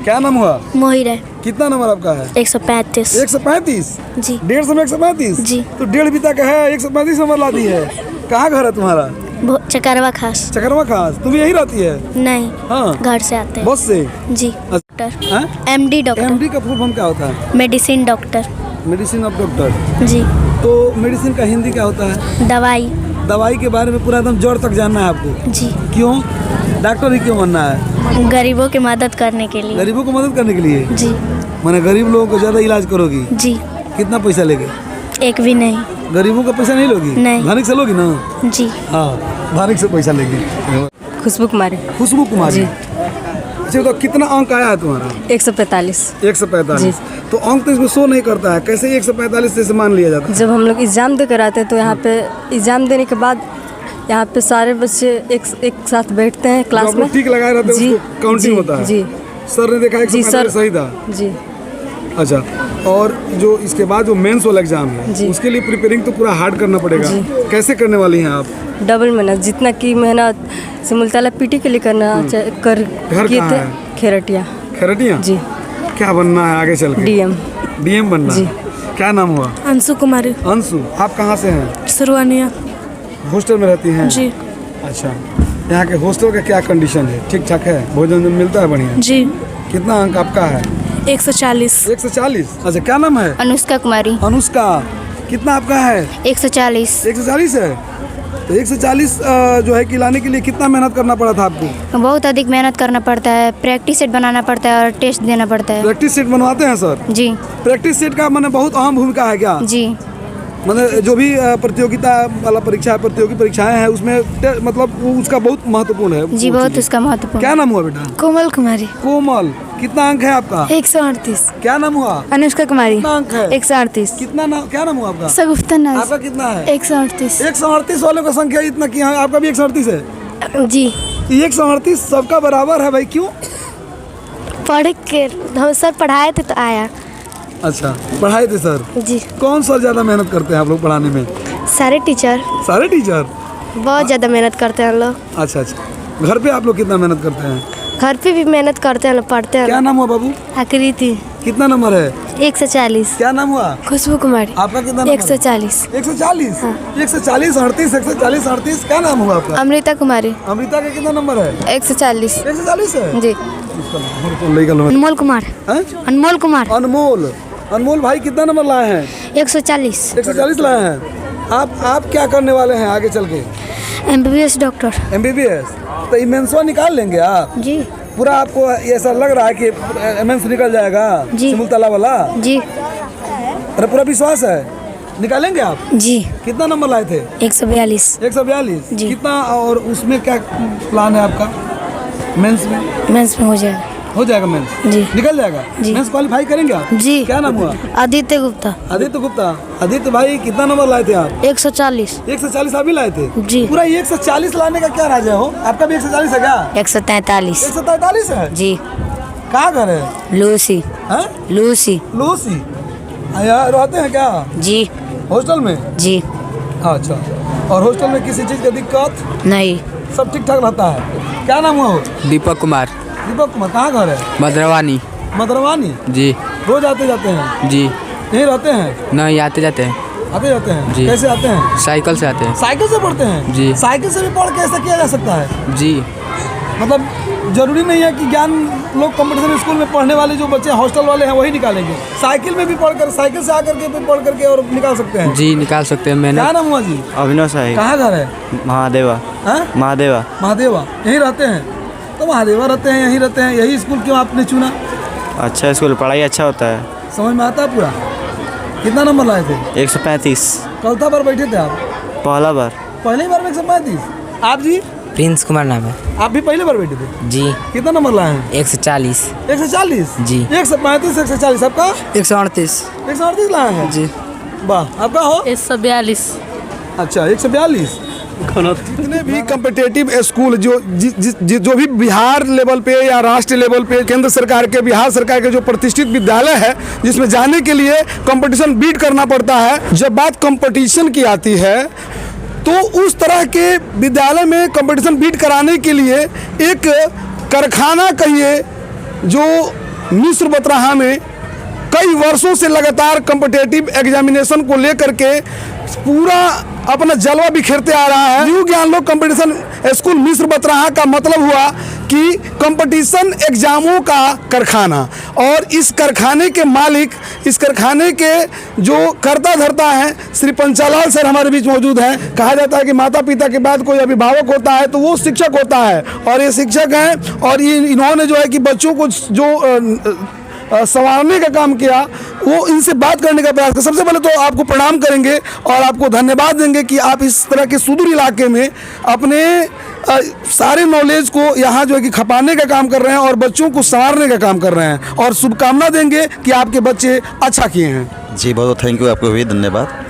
क्या नाम हुआ? मोहिर है। कितना नंबर आपका है? 135। 135? जी। 150 में 135? जी। तो 1.5 बीता का है, 135 नंबर ला दी है। कहाँ घर है तुम्हारा? चकरवा खास। चकरवा खास। तुम यही रहती है? नहीं। हाँ। घर से आते हैं। बस से? जी। डॉक्टर। MD doctor. MD का फुल फॉर्म क्या होता है? Medicine doctor. Medicine of doctor. जी। तो मेडिसिन का हिंदी क्या होता है? दवाई। दवाई के बारे में पूरा एकदम जड़ तक जानना है आपको? जी। क्यों? डॉक्टर ही क्यों बनना है? गरीबों की मदद करने के लिए। गरीबों को मदद करने के लिए? जी। माने गरीब लोगों को ज्यादा इलाज करोगी? जी। कितना पैसा लेगे? एक भी नहीं। गरीबों का पैसा नहीं लोगी? नहीं। धनिक से लोगी ना? जी। हाँ, धनिक से पैसा लेगी। खुशबू कुमारी। खुशबू कुमारी। जी। अच्छा, तो कितना अंक आया है तुम्हारा? 145। 145। तो अंक तो इसमें शो नहीं करता है, कैसे 145 से मान लिया जाता है? जब हम लोग एग्ज़ाम दे कर आते हैं तो यहाँ पे एग्ज़ाम देने के बाद यहाँ पे सारे बच्चे एक साथ बैठते हैं क्लास में। ठीक लगाए रहते हैं, उसको काउंटिंग होता है? जी। सर ने देखा 145 सही था? जी। अच्छा, और जो इसके बाद जो मेंस वाला एग्जाम है जी। उसके लिए प्रिपेयरिंग तो पूरा हार्ड करना पड़ेगा। जी। कैसे करने वाली हैं आप? डबल मेहनत, जितना की मेहनत सिमुलतला पीटी के लिए करना घर किए कहाँ थे। है? खेरटिया। खरटिया? जी। क्या बनना है आगे चल के? DM बनना जी। है। क्या नाम हुआ? अंशु कुमारी। अंशु। आप कहाँ से हैं? सुरवानिया। हॉस्टल में रहती हैं? जी। अच्छा, यहाँ के हॉस्टल का क्या कंडीशन है? ठीक ठाक है? भोजन मिलता है बढ़िया? जी। कितना अंक आपका है? 140। 140। अच्छा, क्या नाम है? अनुष्का कुमारी। अनुष्का। कितना आपका है? 140। 140 है। तो 140 जो है कि लाने के लिए कितना मेहनत करना पड़ा था आपको? बहुत अधिक मेहनत करना पड़ता है, प्रैक्टिस सेट बनाना पड़ता है और टेस्ट देना पड़ता है। प्रैक्टिस सेट बनवाते हैं सर? जी। प्रैक्टिस सेट का मैंने बहुत अहम भूमिका है क्या? जी। मतलब जो भी प्रतियोगिता वाला परीक्षा प्रतियोगी परीक्षाएं हैं उसमें मतलब उसका बहुत महत्वपूर्ण है। जी, बहुत उसका महत्वपूर्ण। क्या नाम हुआ बेटा? कोमल कुमारी। कोमल। कितना अंक है आपका? 138। क्या नाम हुआ? अनुष्का कुमारी। कितना अंक है? 138। कितना नाम, क्या नाम हुआ आपका? सगुफ्ता नाज। आपका कितना है? 138। 138 वालों का संख्या इतना की है, आपका भी 138 है? जी। 138 सबका बराबर है भाई, क्यों? पढ़ के हम सर पढ़ाए थे तो आया। अच्छा, पढ़ाए थे सर? जी। कौन सर ज्यादा मेहनत करते हैं आप लोग पढ़ाने में? सारे टीचर। सारे टीचर बहुत ज़्यादा मेहनत करते हैं हम लोग। अच्छा अच्छा। घर पे आप लोग कितना मेहनत करते हैं? घर पे भी मेहनत करते हैं, पढ़ते हैं। क्या नाम हुआ बाबू? आकृति। कितना नंबर है? 140। क्या नाम हुआ? खुशबू कुमारी। आपका कितना नंबर? 140। 140? 140 38 140 38। क्या नाम हुआ आपका? अमृता कुमारी। अमृता का कितना नंबर है? 140। 140 है? जी। अनमोल कुमार। अनमोल कुमार। अनमोल। अनमोल भाई कितना नंबर लाए हैं? 140। 140 लाए हैं। आप क्या करने वाले हैं आगे चल के? MBBS doctor. MBBS? तो इमेंसवा निकाल लेंगे आप? जी। पूरा आपको ऐसा लग रहा है कि एमएनस निकल जाएगा? जी। सिमुलतला वाला? जी। अरे पूरा विश्वास है निकालेंगे आप? जी। कितना नंबर लाए थे? 142। 142? जी। कितना, और उसमें क्या प्लान है आपका मेंस में? मेंस में हो जाएगा। हो जाएगा मेंस? जी। निकल जाएगा? जी। मेंस क्वालिफाई करेंगे आप? जी। क्या नाम हुआ? आदित्य गुप्ता। आदित्य गुप्ता। आदित्य भाई कितना नंबर लाए थे आप? 140। 140 आप भी लाए थे? जी। पूरा 140 लाने का क्या राज है हो? आपका भी 140 है क्या? 143। 143 है? जी। कहाँ घर है? लूसी। हैं? लूसी। लूसी। यहाँ रहते हैं क्या? जी। हॉस्टल में? जी। अच्छा, और हॉस्टल में किसी चीज़ का दिक्कत नहीं। सब ठीक ठाक रहता है? क्या नाम हुआ हो? दीपक कुमार। दीपक कुमार। कहाँ घर है? मधुरवानी। मधुरवानी? जी। रोज आते जाते हैं? जी। यहीं रहते हैं? नहीं, आते जाते हैं। आते जाते हैं? जी। कैसे आते हैं? साइकिल से आते हैं। साइकिल से पढ़ते हैं? जी। साइकिल से भी पढ़ के ऐसा किया जा सकता है? जी। मतलब जरूरी नहीं है कि ज्ञान लोग कंपटीशन स्कूल में पढ़ने वाले जो बच्चे हॉस्टल वाले हैं वही निकालेंगे, साइकिल में भी पढ़कर, साइकिल से आकर के भी पढ़ करके और निकाल सकते हैं? जी, निकाल सकते हैं। मैंने। क्या नाम हुआ जी? अभिनव साहिब। कहाँ घर है? महादेवा। हाँ? महादेवा। महादेवा। यहीं रहते हैं? तो महादेवा रहते हैं, यहीं रहते हैं, यही स्कूल क्यों आपने चुना? अच्छा स्कूल, पढ़ाई अच्छा होता है। समझ में आता है पूरा? कितना नंबर लाए थे? 135। कौथा बार बैठे थे आप? पहला बार। पहली बार में 135? आप जी? प्रिंस कुमार नाम है। आप भी पहली बार बैठे थे? जी। कितना नंबर लाए हैं? 140। 140? जी। 135 140। आपका? 138। 138 लाए हैं? जी। वाह। आपका हो? 142। अच्छा, 142। जितने भी कम्पिटेटिव स्कूल जो भी बिहार लेवल पे या राष्ट्रीय लेवल पे केंद्र सरकार के, बिहार सरकार के जो प्रतिष्ठित विद्यालय है जिसमें जाने के लिए कंपटीशन बीट करना पड़ता है, जब बात कंपटीशन की आती है तो उस तरह के विद्यालय में कंपटीशन बीट कराने के लिए एक कारखाना कहिए जो मिस्र बतराहा में कई वर्षों से लगातार कॉम्पिटिटिव एग्जामिनेशन को लेकर के पूरा अपना जलवा बिखेरते आ रहा है। न्यू ज्ञान लोक कंपटीशन स्कूल मिस्र बतराहा का मतलब हुआ कि कंपटीशन एग्जामों का कारखाना, और इस कारखाने के मालिक, इस कारखाने के जो कर्ता धर्ता हैं, श्री पंचालाल सर हमारे बीच मौजूद हैं। कहा जाता है कि माता पिता के बाद कोई अभिभावक होता है तो वो शिक्षक होता है, और ये शिक्षक हैं, और ये इन्होंने जो है कि बच्चों को जो संवारने का काम किया, वो इनसे बात करने का प्रयास किया। सबसे पहले तो आपको प्रणाम करेंगे और आपको धन्यवाद देंगे कि आप इस तरह के सुदूर इलाके में अपने सारे नॉलेज को यहाँ जो है कि खपाने का काम कर रहे हैं और बच्चों को संवारने का काम कर रहे हैं, और शुभकामना देंगे कि आपके बच्चे अच्छा किए हैं। जी बहुत थैंक यू, आपको भी धन्यवाद।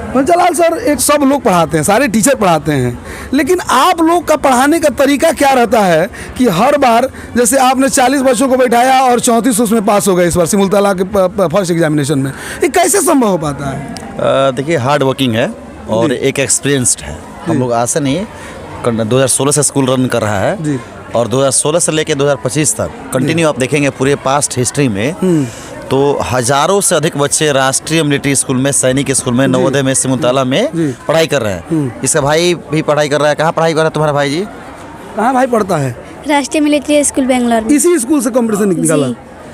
पंचालाल सर, एक सब लोग पढ़ाते हैं, सारे टीचर पढ़ाते हैं, लेकिन आप लोग का पढ़ाने का तरीका क्या रहता है कि हर बार जैसे आपने 40 बच्चों को बैठाया और 34 उसमें पास हो गए इस बार सिमुलतला के फर्स्ट एग्जामिनेशन में, ये कैसे संभव हो पाता है? देखिए हार्ड वर्किंग है और एक एक्सपीरियंस्ड है। हम लोग ऐसा नहीं 2016 से स्कूल रन कर रहा है जी। और 2016 से लेकर 2025 तक कंटिन्यू आप देखेंगे पूरे पास्ट हिस्ट्री में तो हजारों से अधिक बच्चे राष्ट्रीय मिलिट्री स्कूल में, सैनिक स्कूल में, नवोदय में, सिमुलतला में पढ़ाई कर रहे हैं। इसका भाई भी पढ़ाई कर रहा है। कहाँ पढ़ाई कर रहा है तुम्हारा भाई जी? कहाँ भाई पढ़ता है? राष्ट्रीय मिलिट्री स्कूल बेंगलोर में। इसी स्कूल से कंपटीशन निकाला?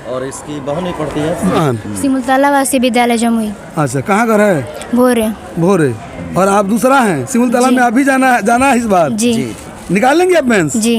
और इसकी बहन भी पढ़ती है सिमुलतला वासी विद्यालय जमुई। अच्छा, कहाँ घर है? भोरे। भोरे। और आप दूसरा हैं सिमुलतला में, अभी जाना है इस बार? जी। निकाल लेंगे आप मेंस? जी।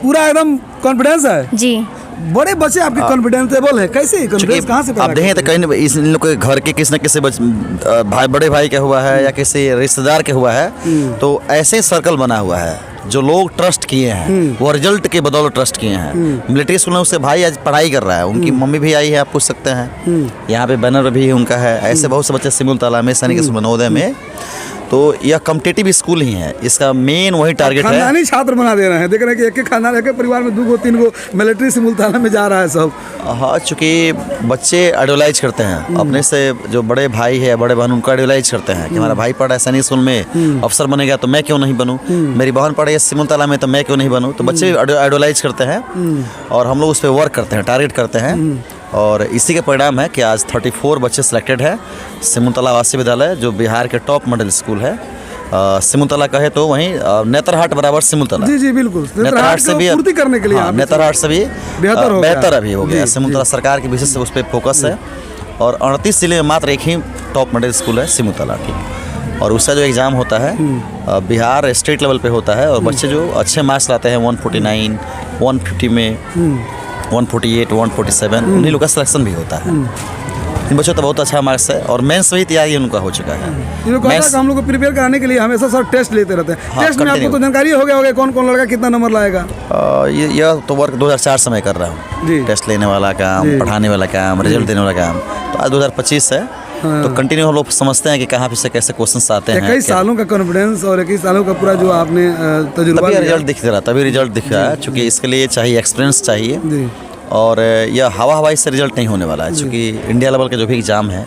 पूरा एकदम कॉन्फिडेंस है? जी। बड़े बच्चे आपके कॉन्फिडेंटेबल है, कैसे कॉन्फिडेंस कहाँ से? आप देखें तो कहीं इन लोग के घर के किसी न किसी भाई, बड़े भाई का हुआ है या किसी रिश्तेदार के हुआ है, तो ऐसे सर्कल बना हुआ है जो लोग ट्रस्ट किए हैं, वो रिजल्ट के बदौलत ट्रस्ट किए हैं। मिलिट्री स्कूल में उससे भाई आज पढ़ाई कर रहा है, उनकी मम्मी भी आई है, आप पूछ सकते हैं। यहाँ पे बैनर भी उनका है। ऐसे बहुत से बच्चे सिमुलतला में, सैनिक स्कूल, नवोदय में, तो यह कॉम्पिटिटिव स्कूल ही है। इसका मेन वही टारगेट है। खानदानी छात्र बना दे रहे हैं, देख रहे हैं कि एक खानदान, एक परिवार में 2 3 मिलिट्री सिमुलतला में जा रहा है सब। हाँ, चूँकि बच्चे आइडियलाइज करते हैं अपने से, जो बड़े भाई है, बड़े बहन, उनको आइडियलाइज करते हैं कि हमारा भाई पढ़ा है सैनिक स्कूल में, अफसर बनेगा तो मैं क्यों नहीं बनूँ, मेरी बहन पढ़ी है सिमुलतला में तो मैं क्यों नहीं बनूँ। तो बच्चे आइडियलाइज करते हैं और हम लोग उस पर वर्क करते हैं, टारगेट करते हैं, और इसी के परिणाम है कि आज 34 बच्चे सिलेक्टेड है। सिमुलतला आवासीय विद्यालय जो बिहार के टॉप मॉडल स्कूल है, सिमुलतला कहे तो वहीं नेतरहाट बराबर सिमुलतला। जी जी बिल्कुल, नेतरहाट से भी पूर्ति करने के लिए, नेतरहाट से भी बेहतर अभी हो गया। सिमुलतला सरकार की विशेष उस पर फोकस है, और 38 जिले में मात्र एक ही टॉप मॉडल स्कूल है सिमुलतला, ठीक। और उसका जो एग्ज़ाम होता है बिहार स्टेट लेवल पे होता है, और बच्चे जो अच्छे मार्क्स लाते हैं 149, 150 में 148, 147, उन्हीं लोग का सिलेक्शन भी होता है। इन बच्चों तो बहुत अच्छा मार्क्स है, और मेंस भी तैयारी उनका हो चुका है। हम लोग को प्रिपेयर कराने के लिए हमेशा सर टेस्ट लेते रहते हैं। हाँ, टेस्ट में आपको तो जानकारी हो गया कौन कौन लड़का कितना नंबर लाएगा? यह तो वर्क 2004 से मैं कर रहा हूँ, टेस्ट लेने वाला काम, पढ़ाने वाला काम, रिजल्ट देने वाला काम। तो आज 2025 है, तो कंटिन्यू हम लोग समझते हैं कि कहाँ से कैसे क्वेश्चंस आते हैं। कई सालों का कॉन्फिडेंस और कई सालों का पूरा जो आपने तजुर्बा, तभी रिजल्ट दिख रहा है, चूँकि इसके लिए चाहिए एक्सपीरियंस चाहिए, और यह हवाई से रिजल्ट नहीं होने वाला है। चूँकि इंडिया लेवल के जो भी एग्ज़ाम है,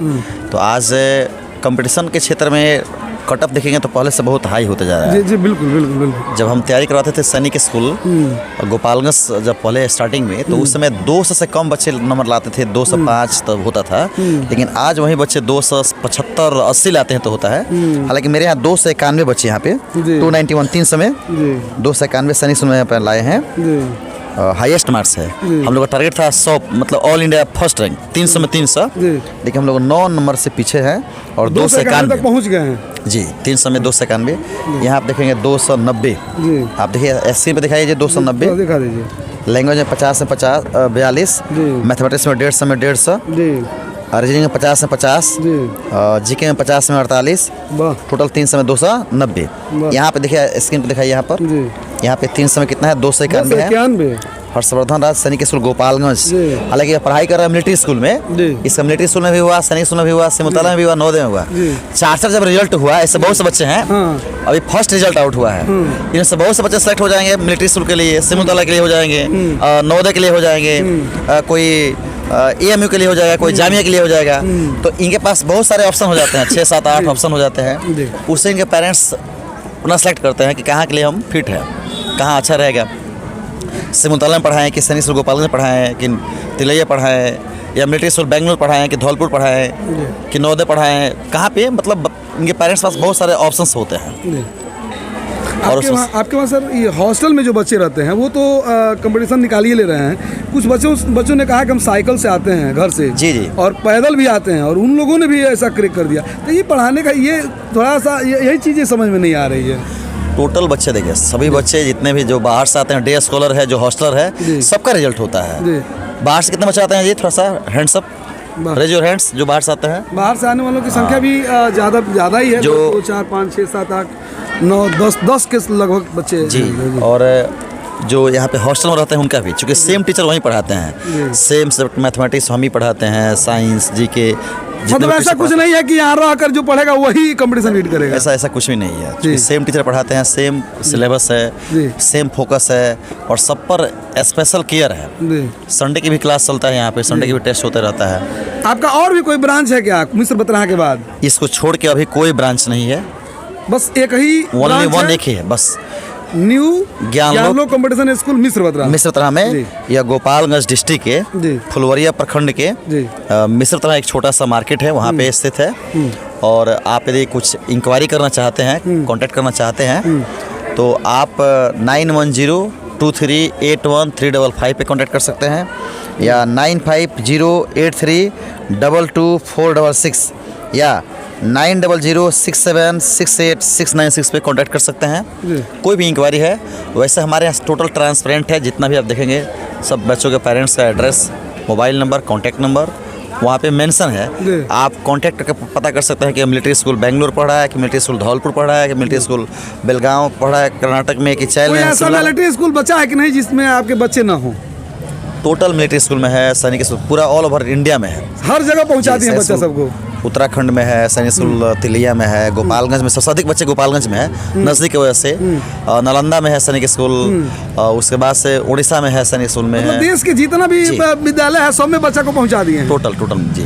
तो आज कंपटीशन के क्षेत्र में कट ऑफ देखेंगे तो पहले से बहुत हाई होते जा रहा है। जी बिल्कुल बिल्कुल बिल्कुल। जब हम तैयारी करवाते थे सैनिक स्कूल गोपालगंज, जब पहले स्टार्टिंग में, तो उस समय 200 से कम बच्चे नंबर लाते थे, 205 तब होता था। लेकिन आज वही बच्चे 275, 80 लाते हैं तो होता है। हालांकि मेरे यहाँ 291 बच्चे यहाँ पे 291 300 में 291 सैनिक स्कूल में यहाँ पे लाए हैं। हाईएस्ट मार्क्स है। हम लोग का टारगेट था 100, मतलब ऑल इंडिया फर्स्ट रैंक 300 में 300, लेकिन हम लोग 9 नंबर से पीछे हैं और 291 तक पहुंच गए हैं। जी 300 में 291। यहाँ आप देखेंगे 290। आप देखिए एससी पे दिखाइए 290, दिखा दीजिए। लैंग्वेज में 50 में 50, 42, मैथमेटिक्स में 150 में 150, रीजनिंग में 50 में 50, जीके में 50 में 48, टोटल 300 में 290। यहाँ पे देखिए स्क्रीन पे दिखाइए, यहाँ पे 300 में कितना है? 291 है। हर्षवर्धन राज सैनिक स्कूल गोपालगंज। हालांकि पढ़ाई कर रहा है मिलिट्री स्कूल में, इसका मिलिट्री स्कूल में भी हुआ, सैनिक स्कूल में भी हुआ, सिमुलतला में भी हुआ, नवोदय में हुआ। 4 जब रिजल्ट हुआ, ऐसे बहुत से बच्चे हैं। अभी फर्स्ट रिजल्ट आउट हुआ है, इनसे बहुत से बच्चे सेलेक्ट हो जाएंगे मिलिट्री स्कूल के लिए, सिमुलतला के लिए हो जाएंगे, नवोदय के लिए हो जाएंगे, कोई AMU के लिए हो जाएगा, कोई जामिया के लिए हो जाएगा। तो इनके पास बहुत सारे ऑप्शन हो जाते हैं, 6 7 8 ऑप्शन हो जाते हैं। उससे इनके पेरेंट्स अपना सेलेक्ट करते हैं कि कहाँ के लिए हम फिट है, कहाँ अच्छा रहेगा। सिमुलतला में पढ़ाएं कि सैनिक स्कूल गोपालगंज में पढ़ाएं कि तिलैया पढ़ाएं या मिलिट्री स्कूल बेंगलोर पढ़ाएं कि धौलपुर पढ़ाएं कि नवोदय पढ़ाएं, कहाँ पे मतलब इनके पेरेंट्स पास बहुत सारे ऑप्शंस होते हैं। और आपके वहाँ सर ये हॉस्टल में जो बच्चे रहते हैं वो तो कंपटीशन निकाल ही ले रहे हैं। कुछ बच्चों ने कहा कि हम साइकिल से आते हैं घर से, जी और पैदल भी आते हैं, और उन लोगों ने भी ऐसा क्रैक कर दिया। तो ये पढ़ाने का ये थोड़ा सा यही चीज़ें समझ में नहीं आ रही है। टोटल बच्चे देखिए, सभी बच्चे जितने भी जो बाहर से आते हैं, डे स्कॉलर है, जो हॉस्टलर है, सबका रिजल्ट होता है। बाहर से कितने बच्चे आते हैं जी? थोड़ा सा hands up, raise your hands, जो बाहर से आते हैं। बाहर से आने वालों की संख्या भी ज़्यादा ही है, जो 2, 4, 5, 6, 7, 8, 9, 10 के लगभग बच्चे जी। और जो यहाँ पे हॉस्टल में रहते हैं उनका भी, चूँकि सेम टीचर वहीं पढ़ाते हैं, सेम सब्जेक्ट मैथमेटिक्स हम ही पढ़ाते हैं, साइंस, जीके। मतलब ऐसा कुछ नहीं है कि यहाँ रहकर जो पढ़ेगा वही कंपटीशन लीड करेगा, ऐसा कुछ भी नहीं है। सेम टीचर पढ़ाते हैं, सेम सिलेबस है, सेम फोकस है, और सब पर स्पेशल केयर है। संडे की भी क्लास चलता है यहाँ पे, संडे की भी टेस्ट होता रहता है। आपका और भी कोई ब्रांच है क्या मिस्र बतराहा के बाद? इसको छोड़ के अभी कोई ब्रांच नहीं है, बस एक ही वन एक ही है बस। न्यू ज्ञानलोक कंपटीशन स्कूल मिस्र बतराहा में, यह गोपालगंज डिस्ट्रिक्ट के फुलवरिया प्रखंड के मिस्र बतराहा एक छोटा सा मार्केट है, वहाँ पे स्थित है। और आप यदि कुछ इंक्वायरी करना चाहते हैं, कांटेक्ट करना चाहते हैं, तो आप 9102381355 पे कांटेक्ट कर सकते हैं, या 9508322466 या 9006768696 पे कांटेक्ट कर सकते हैं। कोई भी इंक्वायरी है। वैसे हमारे यहाँ टोटल ट्रांसपेरेंट है, जितना भी आप देखेंगे सब बच्चों के पेरेंट्स का address, mobile number, contact number वहाँ पे मेंशन है। आप कांटेक्ट करके पता कर सकते हैं कि मिलिट्री स्कूल बेंगलोर पढ़ा है, कि मिलिट्री स्कूल धौलपुर पढ़ा है, कि मिलिट्री स्कूल बेलगांव पढ़ा है कर्नाटक में, कि चैल में। ऐसा मिलिट्री स्कूल बचा है कि नहीं जिसमें आपके बच्चे ना हो? टोटल मिलिट्री स्कूल में है, सैनिक स्कूल पूरा ऑल ओवर इंडिया में है, हर जगह पहुँचाती है बच्चा सबको। उत्तराखंड में है, सैनिक स्कूल तिलैया में है, गोपालगंज में सबसे अधिक बच्चे गोपालगंज में है, नज़दीक की वजह से। नालंदा में है सैनिक स्कूल, उसके बाद से उड़ीसा में है सैनिक स्कूल में है। देश के जितना भी विद्यालय है सब में बच्चा को पहुंचा दिए हैं टोटल जी।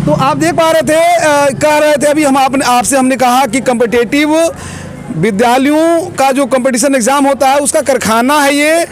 तो आप देख पा रहे थे, कह रहे थे अभी हम आपसे हमने कहा कि कॉम्पिटिटिव विद्यालयों का जो कंपटीशन एग्जाम होता है उसका कारखाना है ये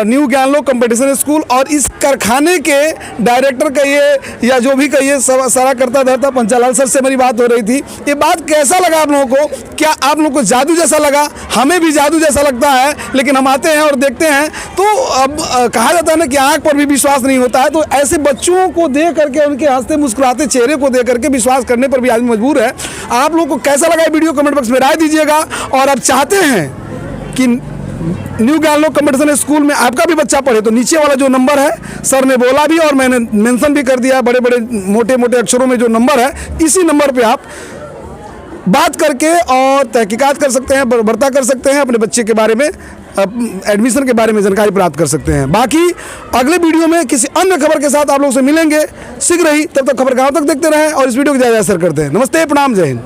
न्यू ज्ञानलोक कंपटीशन स्कूल। और इस कारखाने के डायरेक्टर कहिए या जो भी कहिए सारा करता धरता पंचालाल सर से मेरी बात हो रही थी। ये बात कैसा लगा आप लोगों को? क्या आप लोगों को जादू जैसा लगा? हमें भी जादू जैसा लगता है, लेकिन हम आते हैं और देखते हैं तो अब कहा जाता है ना कि आँख पर भी विश्वास नहीं होता है। तो ऐसे बच्चों को देख करके, उनके हंसते मुस्कुराते चेहरे को देख करके विश्वास करने पर भी आदमी मजबूर है। आप लोगों को कैसा लगा वीडियो कमेंट बॉक्स में राय दीजिएगा। और आप चाहते हैं कि न्यू ज्ञानलोक कंपटीशन स्कूल में आपका भी बच्चा पढ़े तो नीचे वाला जो नंबर है, सर ने बोला भी और मैंने मेंशन भी कर दिया, बड़े बड़े मोटे मोटे अक्षरों में जो नंबर है, इसी नंबर पे आप बात करके और तहकीकात कर सकते हैं, वार्ता कर सकते हैं, अपने बच्चे के बारे में, एडमिशन के बारे में जानकारी प्राप्त कर सकते हैं। बाकी अगले वीडियो में किसी अन्य खबर के साथ आप लोगों से मिलेंगे शीघ्र ही। तब तक खबर गाँव तक देखते रहें और इस वीडियो को ज़्यादा असर करते हैं। नमस्ते, प्रणाम, जय हिंद।